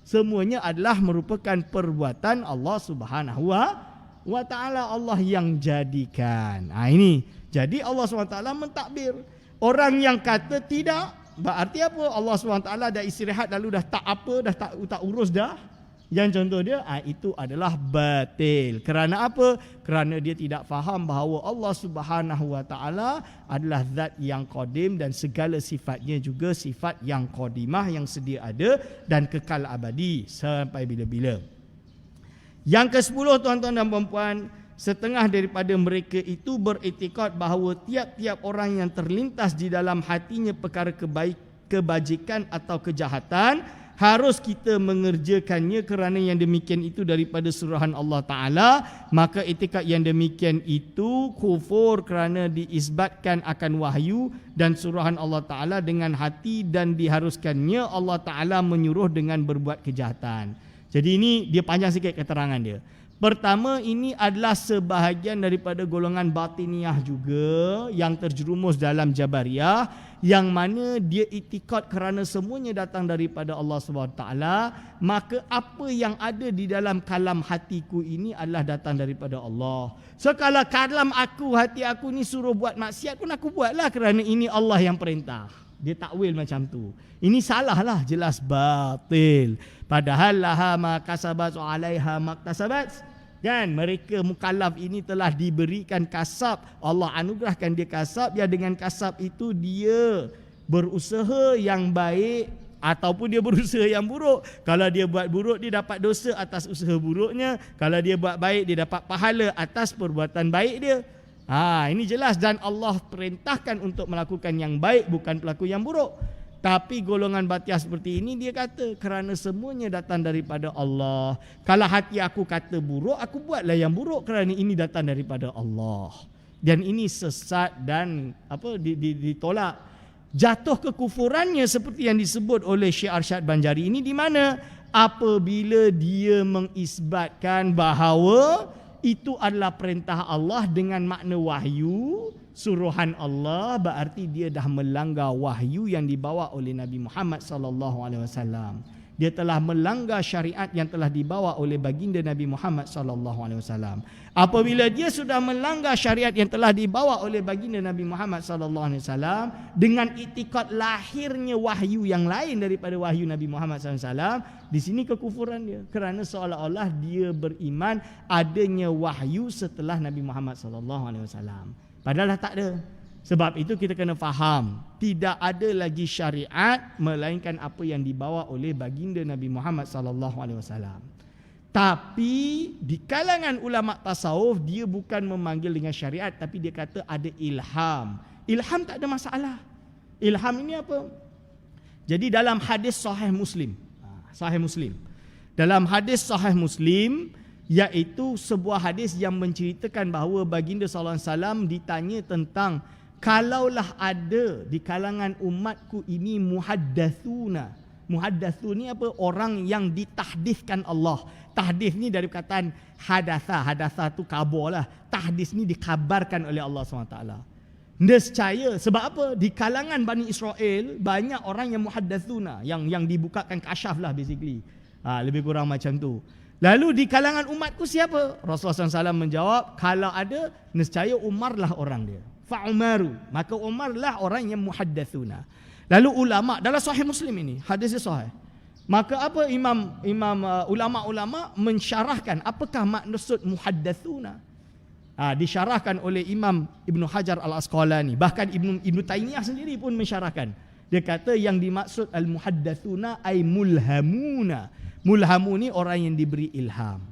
Semuanya adalah merupakan perbuatan Allah Subhanahu Wa Taala, Allah yang jadikan. Ini. Jadi Allah SWT mentadbir. Orang yang kata tidak, berarti apa? Allah SWT dah istirahat lalu dah tak apa, dah tak urus dah. Yang contoh dia, itu adalah batil. Kerana apa? Kerana dia tidak faham bahawa Allah Subhanahu Wa Taala adalah zat yang qadim dan segala sifatnya juga sifat yang qadimah, yang sedia ada dan kekal abadi sampai bila-bila. Yang ke-10, tuan-tuan dan puan-puan, setengah daripada mereka itu beriktikad bahawa tiap-tiap orang yang terlintas di dalam hatinya perkara kebajikan atau kejahatan, harus kita mengerjakannya, kerana yang demikian itu daripada suruhan Allah Ta'ala. Maka itikad yang demikian itu kufur, kerana diisbatkan akan wahyu dan suruhan Allah Ta'ala dengan hati, dan diharuskannya Allah Ta'ala menyuruh dengan berbuat kejahatan. Jadi ini dia panjang sikit keterangan dia. Pertama, ini adalah sebahagian daripada golongan batiniah juga yang terjerumus dalam Jabariyah, yang mana dia itikad kerana semuanya datang daripada Allah SWT, maka apa yang ada di dalam kalam hatiku ini adalah datang daripada Allah. So kalau kalam aku, hati aku ni suruh buat maksiat pun aku buatlah kerana ini Allah yang perintah. Dia takwil macam tu. Ini salah lah, jelas batil. Padahal laha ma kasabat wa alaiha maktasabat. Kan, mereka mukallaf ini telah diberikan kasab. Allah anugerahkan dia kasab, ya dengan kasab itu dia berusaha yang baik ataupun dia berusaha yang buruk. Kalau dia buat buruk, dia dapat dosa atas usaha buruknya. Kalau dia buat baik, dia dapat pahala atas perbuatan baik dia. Ini jelas, dan Allah perintahkan untuk melakukan yang baik, bukan pelaku yang buruk. Tapi golongan batiyah seperti ini, dia kata kerana semuanya datang daripada Allah. Kalau hati aku kata buruk, aku buatlah yang buruk kerana ini datang daripada Allah. Dan ini sesat dan ditolak. Jatuh kekufurannya seperti yang disebut oleh Syekh Arsyad Banjari ini di mana? Apabila dia mengisbatkan bahawa itu adalah perintah Allah dengan makna wahyu, suruhan Allah, berarti dia dah melanggar wahyu yang dibawa oleh Nabi Muhammad sallallahu alaihi wasallam. Dia telah melanggar syariat yang telah dibawa oleh baginda Nabi Muhammad sallallahu alaihi wasallam. Apabila dia sudah melanggar syariat yang telah dibawa oleh baginda Nabi Muhammad sallallahu alaihi wasallam dengan iktikad lahirnya wahyu yang lain daripada wahyu Nabi Muhammad sallallahu alaihi wasallam, di sini kekufuran dia, kerana seolah-olah dia beriman adanya wahyu setelah Nabi Muhammad sallallahu alaihi wasallam. Padahal tak ada. Sebab itu kita kena faham, tidak ada lagi syariat melainkan apa yang dibawa oleh baginda Nabi Muhammad sallallahu alaihi wasallam. Tapi di kalangan ulama tasawuf, dia bukan memanggil dengan syariat, tapi dia kata ada ilham. Ilham tak ada masalah. Ilham ini apa? Jadi dalam hadis sahih Muslim, dalam hadis sahih Muslim, iaitu sebuah hadis yang menceritakan bahawa baginda sallallahu alaihi wasallam ditanya tentang kalaulah ada di kalangan umatku ini muhaddatsuna. Muhaddatsun ni apa? Orang yang ditahdiskan Allah. Tahdis ni dari perkataan hadatha. Hadatha tu khabar lah. Tahdis ni dikabarkan oleh Allah SWT. Nescaya, sebab apa? Di kalangan Bani Israel banyak orang yang muhaddatsuna, yang dibukakan kasyaf lah basically. Lebih kurang macam tu. Lalu di kalangan umatku siapa? Rasulullah SAW menjawab, kalau ada, nescaya Umar lah orang dia. Fa'umaru, maka Umar lah orang yang muhaddatsuna. Lalu ulama, dalam Sahih Muslim ini, hadis sahih. Maka apa ulama-ulama mensyarahkan apakah maksud muhaddatsuna? Disyarahkan oleh Imam Ibn Hajar Al-Asqalani. Bahkan Ibn Taymiyah sendiri pun mensyarahkan. Dia kata yang dimaksud al-muhaddatsuna ay mulhamuna. Mulhamu ni orang yang diberi ilham.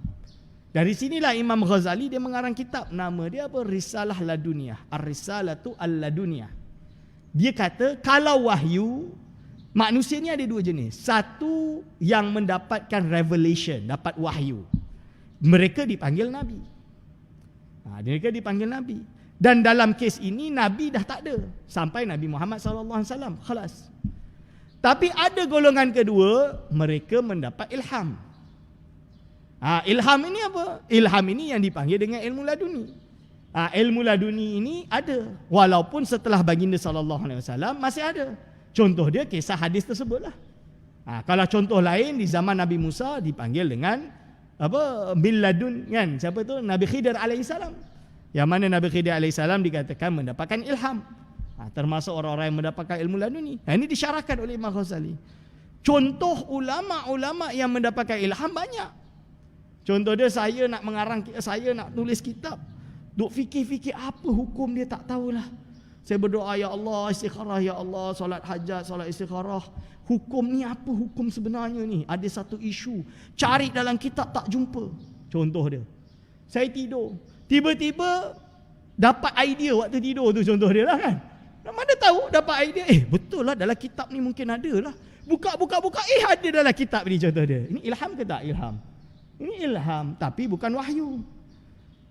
Dari sinilah Imam Ghazali dia mengarang kitab, nama dia apa? Risalah Laduniyah. Ar-Risalatu Al-Laduniyah. Dia kata kalau wahyu, manusia ni ada dua jenis. Satu yang mendapatkan revelation, dapat wahyu. Mereka dipanggil Nabi. Mereka dipanggil Nabi. Dan dalam kes ini Nabi dah tak ada sampai Nabi Muhammad SAW. Khalas. Tapi ada golongan kedua, mereka mendapat ilham. Ilham ini apa? Ilham ini yang dipanggil dengan ilmu laduni. Ilmu laduni ini ada, walaupun setelah baginda SAW masih ada. Contoh dia kisah hadis tersebutlah. Kalau contoh lain di zaman Nabi Musa dipanggil dengan apa? Bil ladun kan? Siapa tu? Nabi Khidir alaihissalam. Yang mana Nabi Khidir alaihissalam dikatakan mendapatkan ilham. Termasuk orang-orang yang mendapatkan ilmu laduni. Ini disyarahkan oleh Imam Ghazali. Contoh ulama-ulama yang mendapatkan ilham banyak. Contoh dia, saya nak mengarang, saya nak tulis kitab. Duk fikir-fikir apa hukum dia tak tahulah. Saya berdoa, ya Allah, istikharah, ya Allah, solat hajat, solat istikharah. Hukum ni apa hukum sebenarnya ni? Ada satu isu. Cari dalam kitab tak jumpa. Contoh dia. Saya tidur. Tiba-tiba dapat idea waktu tidur tu, contoh dia lah kan. Mana tahu dapat idea, betul lah dalam kitab ni mungkin ada lah. Buka, ada dalam kitab ni, contoh dia. Ini ilham ke tak ilham? Ini ilham, tapi bukan wahyu.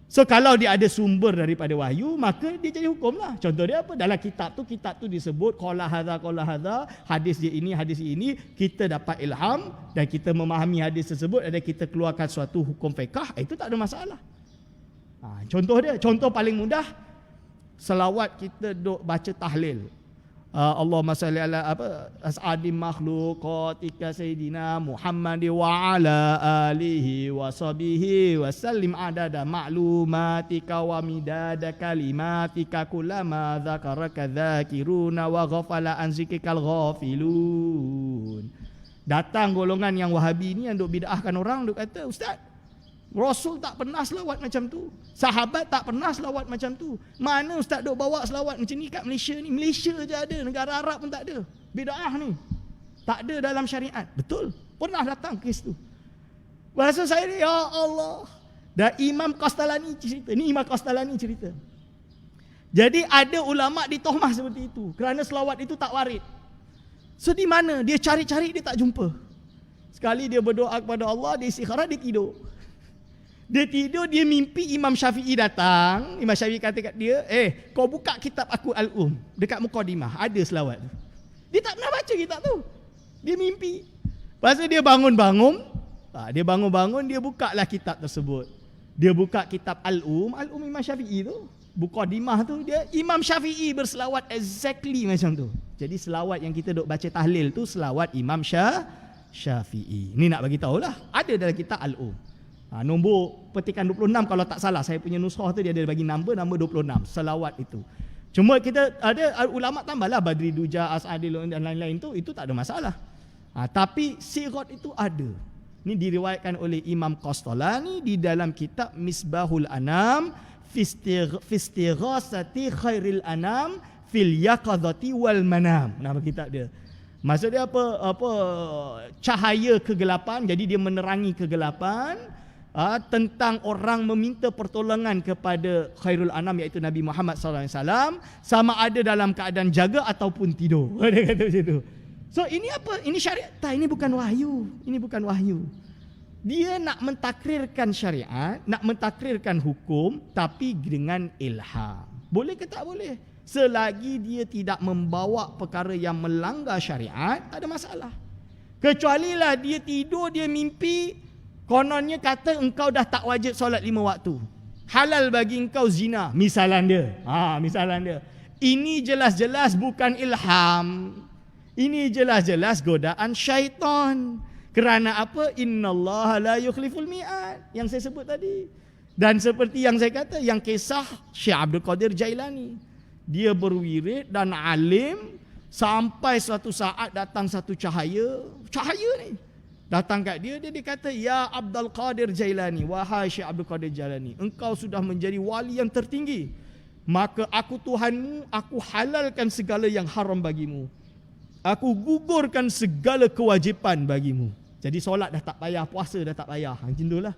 So kalau dia ada sumber daripada wahyu, maka dia jadi hukum lah. Contoh dia apa? Dalam kitab tu disebut qala hadza, hadis dia ini, hadis ini. Kita dapat ilham dan kita memahami hadis tersebut dan kita keluarkan suatu hukum fiqh, itu tak ada masalah. Contoh dia, contoh paling mudah, selawat kita duk baca tahlil. Allahumma salli ala as'adim makhluqatika sayyidina Muhammad wa ala alihi wa sahbihi wa sallim adada ma'lumatika wa midada kalimatika kullama dzakaraka dzakiruna wa ghafala an zikrikal ghafilun. Datang golongan yang Wahabi ni yang duk bid'ahkan orang, duk kata, ustaz, Rasul tak pernah selawat macam tu. Sahabat tak pernah selawat macam tu. Mana ustaz duk bawa selawat macam ni kat Malaysia ni? Malaysia je ada, negara Arab pun tak ada. Bid'ah ni. Tak ada dalam syariat. Betul. Pernah datang kes tu. Bahasa saya ni, ya Allah. Dan Imam Qastalani cerita. Ni Imam Qastalani cerita. Jadi ada ulama' ditohmah seperti itu. Kerana selawat itu tak warid. So di mana? Dia cari-cari, dia tak jumpa. Sekali dia berdoa kepada Allah, dia istikharah, dia tidur. Dia tidur, dia mimpi Imam Syafi'i datang. Imam Syafi'i kata kat dia, kau buka kitab aku Al-Um. Dekat Muqaddimah, ada selawat. Dia tak pernah baca kitab tu. Dia mimpi. Lepas tu dia bangun-bangun. Dia buka lah kitab tersebut. Dia buka kitab Al-Um. Al-Um Imam Syafi'i tu. Muqaddimah tu, dia Imam Syafi'i berselawat exactly macam tu. Jadi selawat yang kita duk baca tahlil tu, selawat Imam Syafi'i. Ni nak bagi tahulah. Ada dalam kitab Al-Um. Nombor petikan 26 kalau tak salah, saya punya nuskhah tu dia ada bagi nombor 26 selawat itu. Cuma kita ada ulama tambahlah Badri Duja, As'adil dan lain-lain tu, itu tak ada masalah. Tapi sirat itu ada. Ini diriwayatkan oleh Imam Qastalani di dalam kitab Misbahul Anam fi istighasati khairil anam fil yaqadhati wal manam. Nama kitab dia. Maksud dia apa cahaya kegelapan, jadi dia menerangi kegelapan. Tentang orang meminta pertolongan kepada khairul anam, iaitu Nabi Muhammad SAW, sama ada dalam keadaan jaga ataupun tidur. Dia kata macam tu. So ini apa? Ini syariat? Tak, ini bukan wahyu. Ini bukan wahyu. Dia nak mentakrirkan syariat, nak mentakrirkan hukum, tapi dengan ilham. Boleh ke tak boleh? Selagi dia tidak membawa perkara yang melanggar syariat, tak ada masalah. Kecualilah dia tidur, dia mimpi, kononnya kata engkau dah tak wajib solat 5 waktu. Halal bagi engkau zina, misalan dia. Misalan dia. Ini jelas-jelas bukan ilham. Ini jelas-jelas godaan syaitan. Kerana apa? Innallaha la yukhliful mi'ad. Yang saya sebut tadi. Dan seperti yang saya kata, yang kisah Syekh Abdul Qadir Jailani. Dia berwirid dan alim sampai suatu saat datang satu cahaya. Cahaya ni datang kat dia, dia kata, ya Abdul Qadir Jailani, wahai Syekh Abdul Qadir Jailani, engkau sudah menjadi wali yang tertinggi. Maka aku Tuhanmu, aku halalkan segala yang haram bagimu. Aku gugurkan segala kewajipan bagimu. Jadi solat dah tak payah, puasa dah tak payah. Macam itulah.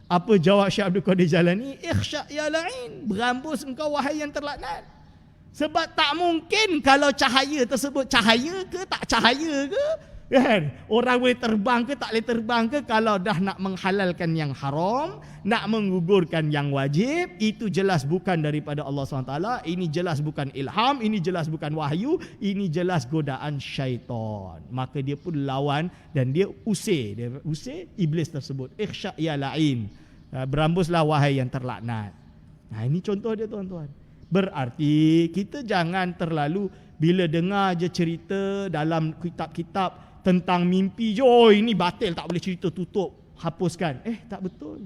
Apa jawab Syekh Abdul Qadir Jailani? Ikhsya ya la'in, berambus engkau wahai yang terlaknat. Sebab tak mungkin kalau cahaya tersebut cahaya ke tak cahaya ke, kan? Orang boleh terbang ke tak boleh terbang ke, kalau dah nak menghalalkan yang haram, nak menggugurkan yang wajib, itu jelas bukan daripada Allah SWT. Ini jelas bukan ilham, ini jelas bukan wahyu, ini jelas godaan syaitan. Maka dia pun lawan dan dia usir iblis tersebut. Ikhsya ya la'in, berambuslah wahai yang terlaknat. Nah, ini contoh dia tuan-tuan. Berarti kita jangan terlalu bila dengar je cerita dalam kitab-kitab tentang mimpi je, oh ini batil, tak boleh cerita, tutup, hapuskan. Tak betul.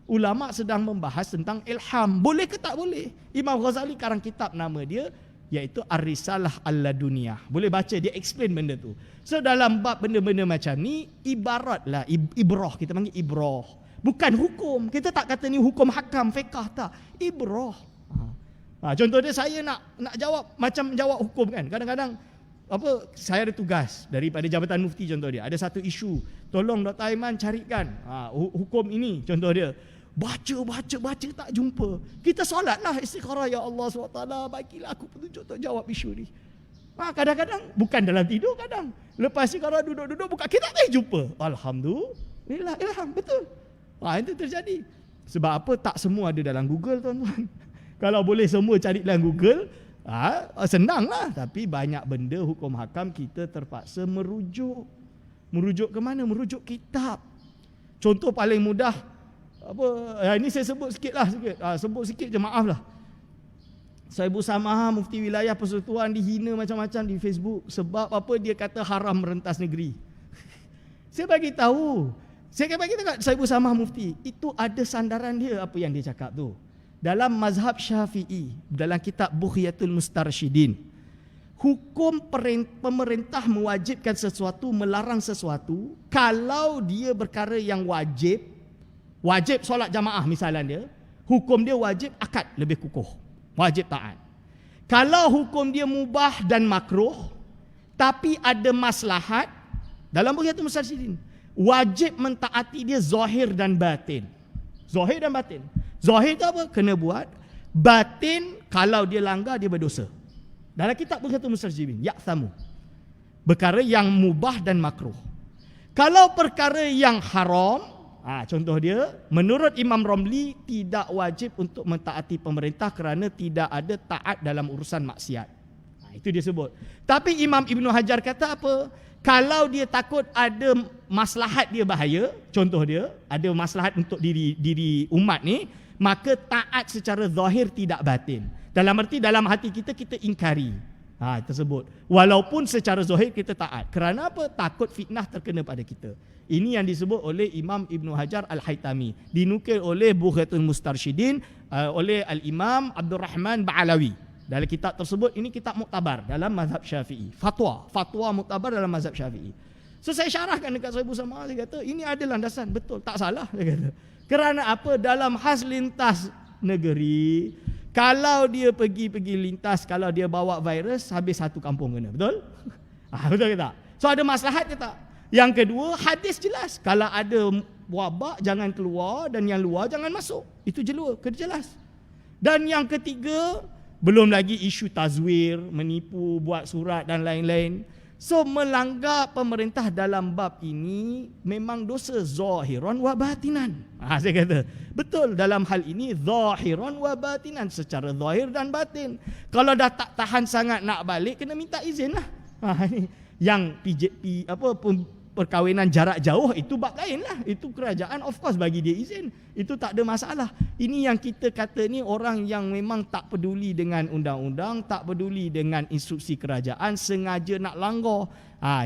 Ulama sedang membahas tentang ilham. Boleh ke tak boleh? Imam Ghazali karang kitab nama dia iaitu Ar-Risalah Al-Laduniyah. Boleh baca, dia explain benda tu. So dalam bab benda-benda macam ni, ibaratlah ibrah, kita panggil ibrah. Bukan hukum. Kita tak kata ni hukum hakam, fiqah, tak. Ibrah. Contoh dia, saya nak jawab macam jawab hukum kan. Kadang-kadang saya ada tugas daripada Jabatan Mufti, contoh dia. Ada satu isu, tolong Dr. Aiman carikan hukum ini, contoh dia. Baca tak jumpa. Kita solatlah istikharah, ya Allah SWT, bagilah aku petunjuk untuk jawab isu ni. Kadang-kadang bukan dalam tidur, kadang lepas istikharah duduk-duduk buka, kita tak jumpa. Alhamdulillah, ilham, betul. Itu terjadi. Sebab apa? Tak semua ada dalam Google, tuan-tuan. Kalau boleh semua cari dalam Google, senanglah. Tapi banyak benda hukum hakam kita terpaksa merujuk. Merujuk ke mana? Merujuk kitab. Contoh paling mudah, ini saya sebut sikit. Sebut sikit je, maaf lah. Sahibu Samaha Mufti Wilayah Persekutuan dihina macam-macam di Facebook. Sebab apa? Dia kata haram merentas negeri. Saya bagi tahu kat Sahibu Samaha Mufti, itu ada sandaran dia apa yang dia cakap tu. Dalam mazhab Syafi'i, dalam kitab Bughiyatul Mustarsyidin, hukum pemerintah mewajibkan sesuatu, melarang sesuatu kalau dia perkara yang wajib solat jamaah misalnya dia, hukum dia wajib, akad lebih kukuh, wajib taat. Kalau hukum dia mubah dan makruh tapi ada maslahat, dalam Bughiyatul Mustarsyidin wajib mentaati dia zahir dan batin. Zahir dan batin. Zahir itu apa? Kena buat. Batin, kalau dia langgar, dia berdosa. Dalam kitab Bughiyatul Mustarsyidin, ya'thamu. Perkara yang mubah dan makruh. Kalau perkara yang haram, contoh dia, menurut Imam Romli, tidak wajib untuk mentaati pemerintah kerana tidak ada taat dalam urusan maksiat. Itu dia sebut. Tapi Imam Ibn Hajar kata apa? Kalau dia takut ada maslahat dia bahaya, contoh dia, ada maslahat untuk diri umat ni, maka taat secara zahir tidak batin. Dalam arti dalam hati kita ingkari tersebut. Walaupun secara zahir kita taat. Kerana apa? Takut fitnah terkena pada kita. Ini yang disebut oleh Imam Ibn Hajar Al-Haytami. Dinukil oleh Bughiyatul Mustarsyidin oleh Al-Imam Abdul Rahman Ba'alawi. Dalam kitab tersebut, ini kitab muktabar dalam mazhab Syafi'i. Fatwa muktabar dalam mazhab Syafi'i. So saya syarahkan dekat Sahibu Samaha, saya kata ini ada landasan, betul, tak salah, saya kata. Kerana apa? Dalam khas lintas negeri, kalau dia pergi lintas, kalau dia bawa virus, habis satu kampung kena, betul? Betul ke tak? So ada maslahat ke tak? Yang kedua, hadis jelas, kalau ada wabak jangan keluar, dan yang luar jangan masuk. Itu jelas. Dan yang ketiga, belum lagi isu tazwir, menipu, buat surat dan lain-lain. So melanggar pemerintah dalam bab ini memang dosa zahiran wa batinan. Saya kata betul, dalam hal ini zahiran wa batinan, secara zahir dan batin. Kalau dah tak tahan sangat nak balik, kena minta izin lah. Yang perkahwinan jarak jauh itu bab lain lah. Itu kerajaan of course bagi dia izin. Itu tak ada masalah. Ini yang kita kata ni orang yang memang tak peduli dengan undang-undang, tak peduli dengan instruksi kerajaan, sengaja nak langgar.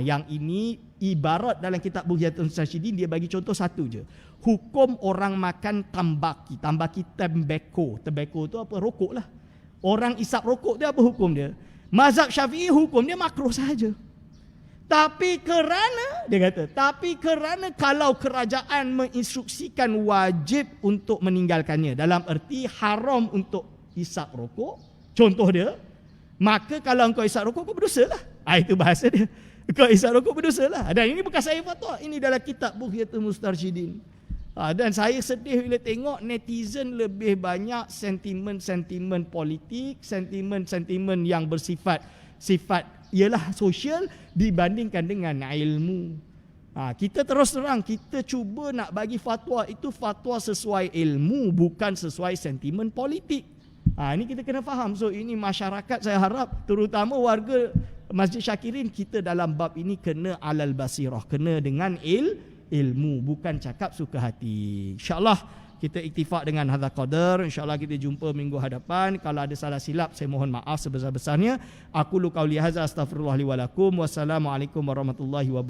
Yang ini ibarat dalam kitab Bughyatul Mustashidin, dia bagi contoh satu je. Hukum orang makan tambaki. Tambaki tobacco tu apa? Rokok lah. Orang isap rokok dia apa hukum dia? Mazhab Syafi'i hukum dia makruh sahaja. Tapi kerana kalau kerajaan menginstruksikan wajib untuk meninggalkannya, dalam erti haram untuk isap rokok, contoh dia, maka kalau engkau isap rokok, kau berdosa lah. Itu bahasa dia. Kau isap rokok berdosa lah. Dan ini bukan saya fatwa, ini dalam kitab Bughyatul Mustarsyidin. Dan saya sedih bila tengok netizen lebih banyak sentimen-sentimen politik, sentimen-sentimen yang bersifat ialah sosial dibandingkan dengan ilmu. Kita terus terang, kita cuba nak bagi fatwa itu fatwa sesuai ilmu, bukan sesuai sentimen politik. Ini kita kena faham. So ini masyarakat, saya harap terutama warga Masjid Syakirin, kita dalam bab ini kena alal basirah, kena dengan ilmu, bukan cakap suka hati. InsyaAllah kita iktifak dengan hadza qadar. InsyaAllah kita jumpa minggu hadapan. Kalau ada salah silap, saya mohon maaf sebesar-besarnya. Aku qauli hadza, astaghfirullah li wa lakum. Wassalamualaikum warahmatullahi wabarakatuh.